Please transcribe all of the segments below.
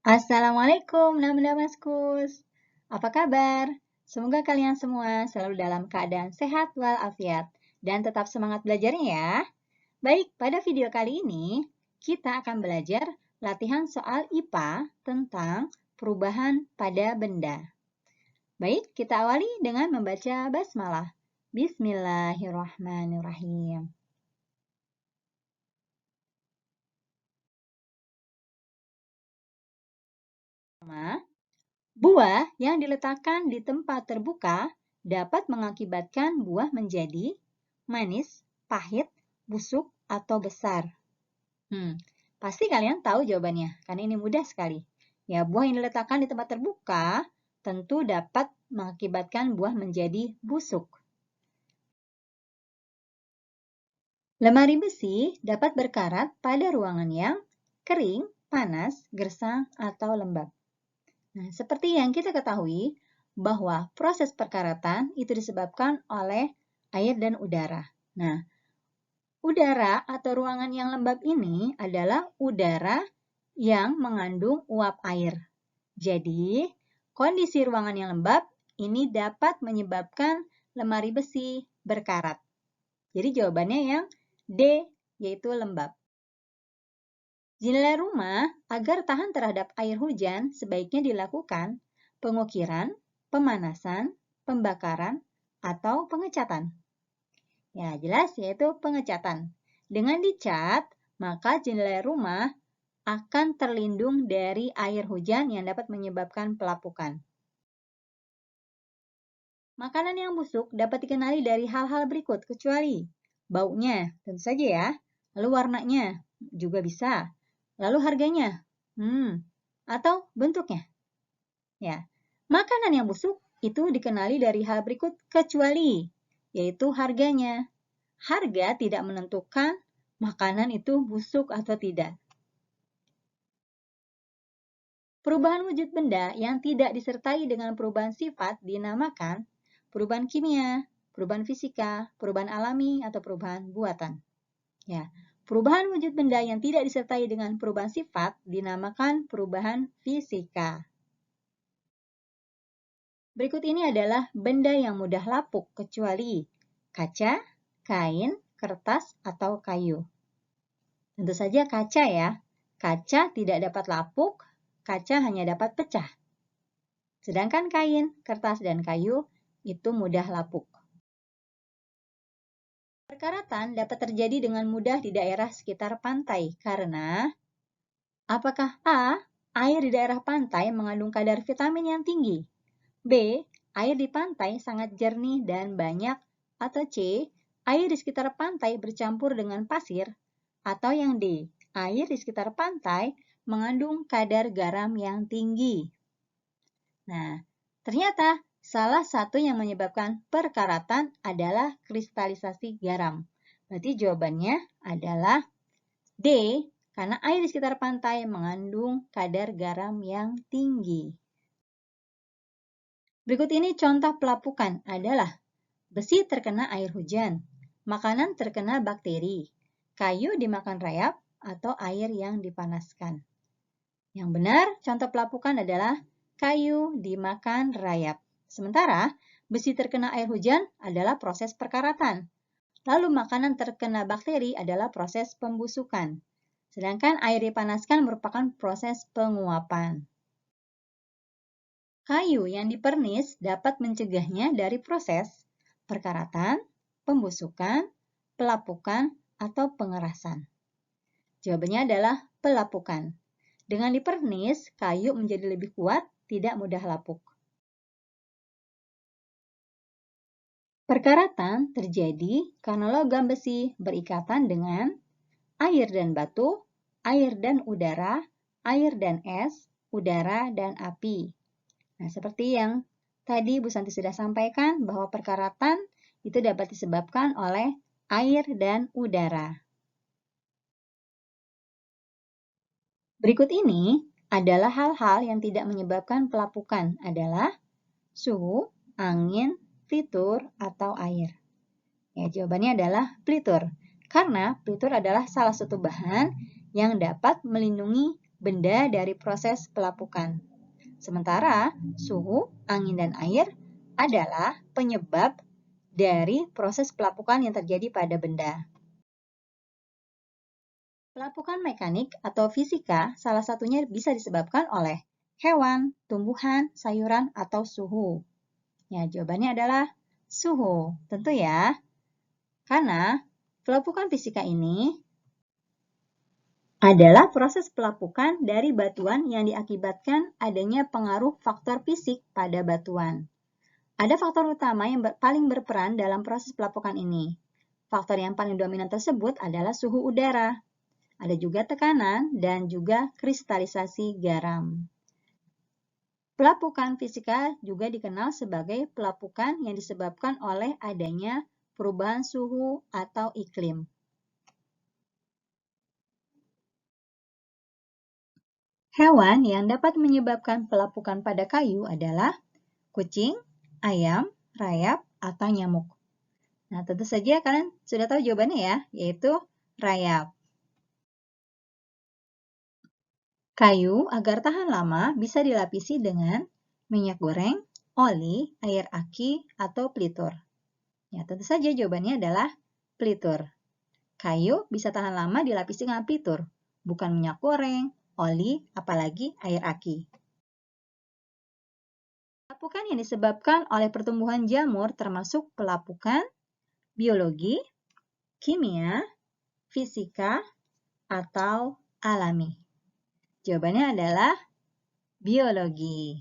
Assalamualaikum, Namaskus. Apa kabar? Semoga kalian semua selalu dalam keadaan sehat walafiat dan tetap semangat belajarnya ya. Baik, pada video kali ini kita akan belajar latihan soal IPA tentang perubahan pada benda. Baik, kita awali dengan membaca basmalah. Bismillahirrahmanirrahim. Buah yang diletakkan di tempat terbuka dapat mengakibatkan buah menjadi manis, pahit, busuk, atau besar. Pasti kalian tahu jawabannya, karena ini mudah sekali. Ya, buah yang diletakkan di tempat terbuka tentu dapat mengakibatkan buah menjadi busuk. Lemari besi dapat berkarat pada ruangan yang kering, panas, gersang, atau lembab. Nah, seperti yang kita ketahui, bahwa proses perkaratan itu disebabkan oleh air dan udara. Nah, udara atau ruangan yang lembab ini adalah udara yang mengandung uap air. Jadi, kondisi ruangan yang lembab ini dapat menyebabkan lemari besi berkarat. Jadi, jawabannya yang D, yaitu lembab. Jendela rumah agar tahan terhadap air hujan sebaiknya dilakukan pengukiran, pemanasan, pembakaran, atau pengecatan. Ya, jelas yaitu pengecatan. Dengan dicat, maka jendela rumah akan terlindung dari air hujan yang dapat menyebabkan pelapukan. Makanan yang busuk dapat dikenali dari hal-hal berikut kecuali baunya, tentu saja ya. Lalu warnanya juga bisa. Lalu harganya, atau bentuknya. Ya, makanan yang busuk itu dikenali dari hal berikut kecuali, yaitu harganya. Harga tidak menentukan makanan itu busuk atau tidak. Perubahan wujud benda yang tidak disertai dengan perubahan sifat dinamakan perubahan kimia, perubahan fisika, perubahan alami, atau perubahan buatan. Ya, perubahan wujud benda yang tidak disertai dengan perubahan sifat dinamakan perubahan fisika. Berikut ini adalah benda yang mudah lapuk kecuali kaca, kain, kertas, atau kayu. Tentu saja kaca ya. Kaca tidak dapat lapuk, kaca hanya dapat pecah. Sedangkan kain, kertas, dan kayu itu mudah lapuk. Perkaratan dapat terjadi dengan mudah di daerah sekitar pantai karena apakah A. Air di daerah pantai mengandung kadar vitamin yang tinggi? B. Air di pantai sangat jernih dan banyak? Atau C. Air di sekitar pantai bercampur dengan pasir? Atau yang D. Air di sekitar pantai mengandung kadar garam yang tinggi? Nah, ternyata salah satu yang menyebabkan perkaratan adalah kristalisasi garam. Berarti jawabannya adalah D, karena air di sekitar pantai mengandung kadar garam yang tinggi. Berikut ini contoh pelapukan adalah besi terkena air hujan, makanan terkena bakteri, kayu dimakan rayap, atau air yang dipanaskan. Yang benar, contoh pelapukan adalah kayu dimakan rayap. Sementara, besi terkena air hujan adalah proses perkaratan. Lalu makanan terkena bakteri adalah proses pembusukan. Sedangkan air dipanaskan merupakan proses penguapan. Kayu yang dipernis dapat mencegahnya dari proses perkaratan, pembusukan, pelapukan, atau pengerasan. Jawabannya adalah pelapukan. Dengan dipernis, kayu menjadi lebih kuat, tidak mudah lapuk. Perkaratan terjadi karena logam besi berikatan dengan air dan batu, air dan udara, air dan es, udara dan api. Nah, seperti yang tadi Bu Santi sudah sampaikan bahwa perkaratan itu dapat disebabkan oleh air dan udara. Berikut ini adalah hal-hal yang tidak menyebabkan pelapukan adalah suhu, angin, plitur, atau air? Ya, jawabannya adalah plitur. Karena plitur adalah salah satu bahan yang dapat melindungi benda dari proses pelapukan. Sementara suhu, angin, dan air adalah penyebab dari proses pelapukan yang terjadi pada benda. Pelapukan mekanik atau fisika salah satunya bisa disebabkan oleh hewan, tumbuhan, sayuran, atau suhu. Ya, jawabannya adalah suhu. Tentu ya. Karena pelapukan fisika ini adalah proses pelapukan dari batuan yang diakibatkan adanya pengaruh faktor fisik pada batuan. Ada faktor utama yang paling berperan dalam proses pelapukan ini. Faktor yang paling dominan tersebut adalah suhu udara. Ada juga tekanan dan juga kristalisasi garam. Pelapukan fisika juga dikenal sebagai pelapukan yang disebabkan oleh adanya perubahan suhu atau iklim. Hewan yang dapat menyebabkan pelapukan pada kayu adalah kucing, ayam, rayap, atau nyamuk. Nah, tentu saja kalian sudah tahu jawabannya ya, yaitu rayap. Kayu agar tahan lama bisa dilapisi dengan minyak goreng, oli, air aki, atau pelitur. Ya, tentu saja jawabannya adalah pelitur. Kayu bisa tahan lama dilapisi dengan pelitur, bukan minyak goreng, oli, apalagi air aki. Pelapukan yang disebabkan oleh pertumbuhan jamur termasuk pelapukan biologi, kimia, fisika, atau alami. Jawabannya adalah biologi.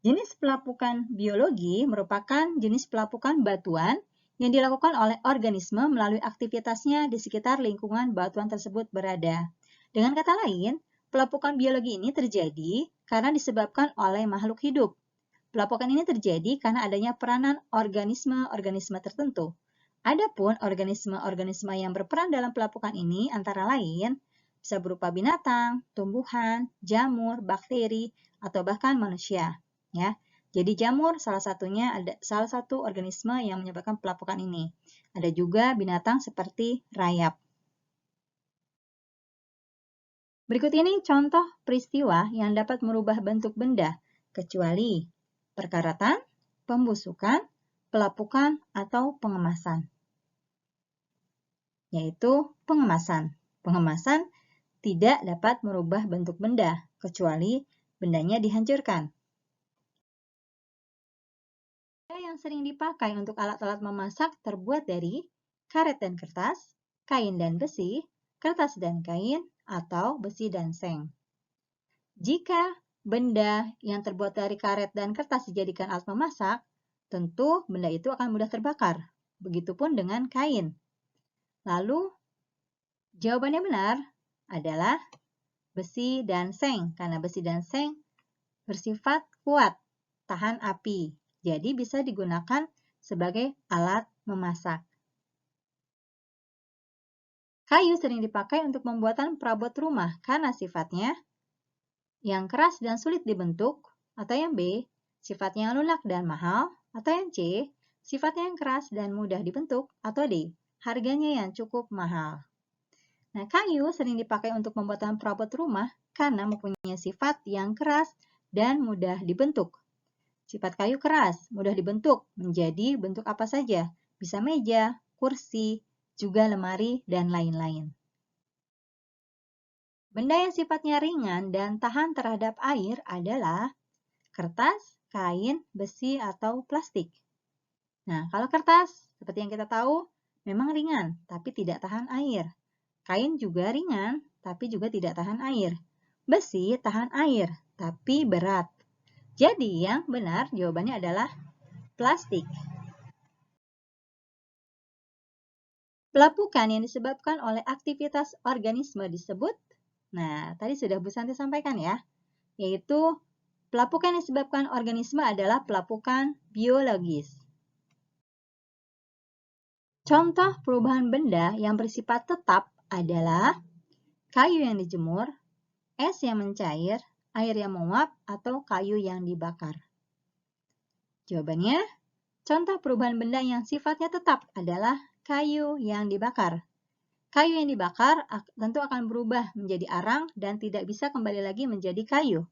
Jenis pelapukan biologi merupakan jenis pelapukan batuan yang dilakukan oleh organisme melalui aktivitasnya di sekitar lingkungan batuan tersebut berada. Dengan kata lain, pelapukan biologi ini terjadi karena disebabkan oleh makhluk hidup. Pelapukan ini terjadi karena adanya peranan organisme-organisme tertentu. Adapun organisme-organisme yang berperan dalam pelapukan ini antara lain bisa berupa binatang, tumbuhan, jamur, bakteri, atau bahkan manusia. Ya, jadi jamur salah satu organisme yang menyebabkan pelapukan ini. Ada juga binatang seperti rayap. Berikut ini contoh peristiwa yang dapat merubah bentuk benda, kecuali perkaratan, pembusukan, pelapukan, atau pengemasan. Yaitu pengemasan. Pengemasan tidak dapat merubah bentuk benda, kecuali bendanya dihancurkan. Benda yang sering dipakai untuk alat-alat memasak terbuat dari karet dan kertas, kain dan besi, kertas dan kain, atau besi dan seng. Jika benda yang terbuat dari karet dan kertas dijadikan alat memasak, tentu benda itu akan mudah terbakar. Begitupun dengan kain. Lalu, jawabannya benar adalah besi dan seng, karena besi dan seng bersifat kuat, tahan api. Jadi bisa digunakan sebagai alat memasak. Kayu sering dipakai untuk pembuatan perabot rumah karena sifatnya yang keras dan sulit dibentuk, atau yang B, sifatnya yang lunak dan mahal, atau yang C, sifatnya yang keras dan mudah dibentuk, atau D, harganya yang cukup mahal. Nah, kayu sering dipakai untuk pembuatan perabot rumah karena mempunyai sifat yang keras dan mudah dibentuk. Sifat kayu keras, mudah dibentuk menjadi bentuk apa saja, bisa meja, kursi, juga lemari, dan lain-lain. Benda yang sifatnya ringan dan tahan terhadap air adalah kertas, kain, besi, atau plastik. Nah, kalau kertas, seperti yang kita tahu, memang ringan, tapi tidak tahan air. Kain juga ringan, tapi juga tidak tahan air. Besi tahan air, tapi berat. Jadi yang benar jawabannya adalah plastik. Pelapukan yang disebabkan oleh aktivitas organisme disebut, nah tadi sudah Bu Santi sampaikan ya, yaitu pelapukan yang disebabkan organisme adalah pelapukan biologis. Contoh perubahan benda yang bersifat tetap adalah kayu yang dijemur, es yang mencair, air yang menguap, atau kayu yang dibakar. Jawabannya, contoh perubahan benda yang sifatnya tetap adalah kayu yang dibakar. Kayu yang dibakar tentu akan berubah menjadi arang dan tidak bisa kembali lagi menjadi kayu.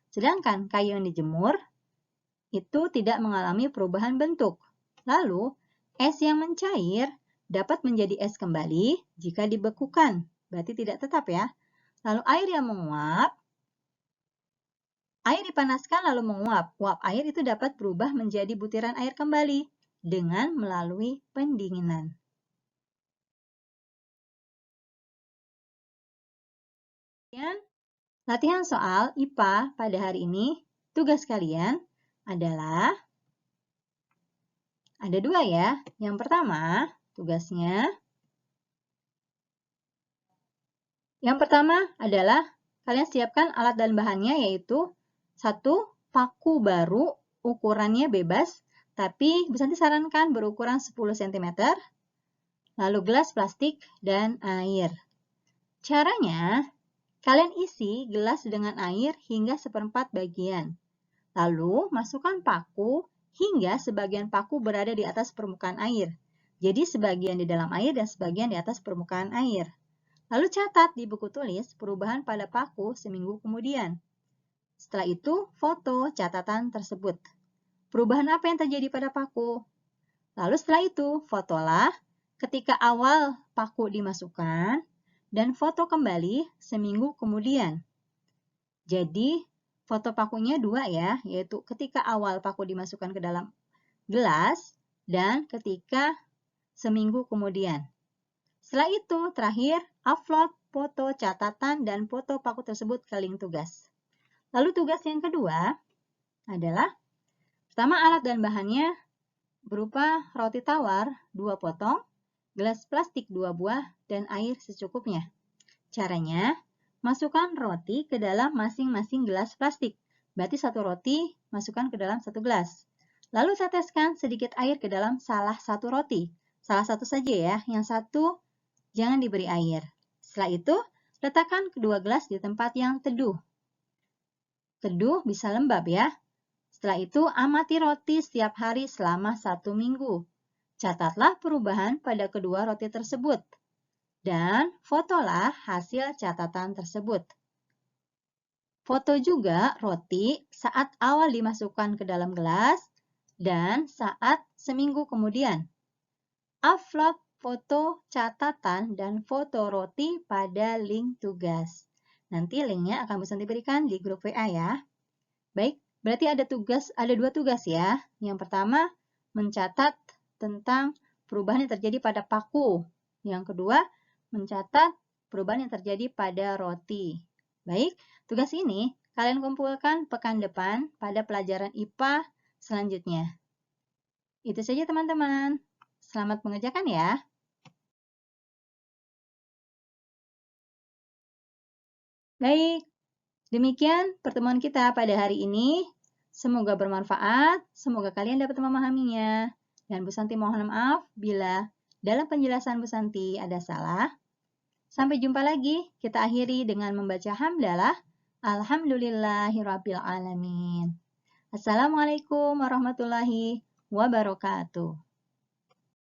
Sedangkan kayu yang dijemur itu tidak mengalami perubahan bentuk. Lalu, es yang mencair dapat menjadi es kembali jika dibekukan. Berarti tidak tetap ya. Lalu air yang menguap, air dipanaskan lalu menguap. Uap air itu dapat berubah menjadi butiran air kembali dengan melalui pendinginan. Kemudian, latihan soal IPA pada hari ini, tugas kalian adalah ada dua ya. Yang pertama, yang pertama adalah kalian siapkan alat dan bahannya, yaitu satu, paku baru, ukurannya bebas, tapi Bu Santi sarankan berukuran 10 cm, lalu gelas plastik dan air. Caranya, kalian isi gelas dengan air hingga seperempat bagian. Lalu, masukkan paku hingga sebagian paku berada di atas permukaan air. Jadi, sebagian di dalam air dan sebagian di atas permukaan air. Lalu catat di buku tulis perubahan pada paku seminggu kemudian. Setelah itu, foto catatan tersebut. Perubahan apa yang terjadi pada paku? Lalu setelah itu, fotolah ketika awal paku dimasukkan dan foto kembali seminggu kemudian. Jadi, foto pakunya dua ya, yaitu ketika awal paku dimasukkan ke dalam gelas dan ketika seminggu kemudian. Setelah itu, terakhir, upload foto catatan dan foto paku tersebut ke link tugas. Lalu tugas yang kedua adalah, pertama alat dan bahannya berupa roti tawar 2 potong, gelas plastik 2 buah, dan air secukupnya. Caranya, masukkan roti ke dalam masing-masing gelas plastik. Berarti satu roti masukkan ke dalam satu gelas. Lalu teteskan sedikit air ke dalam salah satu roti. Salah satu saja ya, yang satu jangan diberi air. Setelah itu, letakkan kedua gelas di tempat yang teduh. Teduh bisa lembab ya. Setelah itu, amati roti setiap hari selama 1 minggu. Catatlah perubahan pada kedua roti tersebut. Dan fotolah hasil catatan tersebut. Foto juga roti saat awal dimasukkan ke dalam gelas dan saat seminggu kemudian. Upload foto catatan dan foto roti pada link tugas. Nanti linknya akan bisa diberikan di grup WA ya. Baik, berarti ada dua tugas ya. Yang pertama, mencatat tentang perubahan yang terjadi pada paku. Yang kedua, mencatat perubahan yang terjadi pada roti. Baik, tugas ini kalian kumpulkan pekan depan pada pelajaran IPA selanjutnya. Itu saja teman-teman. Selamat mengerjakan ya. Baik, demikian pertemuan kita pada hari ini. Semoga bermanfaat, semoga kalian dapat memahaminya. Dan Bu Santi mohon maaf bila dalam penjelasan Bu Santi ada salah. Sampai jumpa lagi, kita akhiri dengan membaca hamdalah. Alhamdulillahirrabbilalamin. Assalamualaikum warahmatullahi wabarakatuh.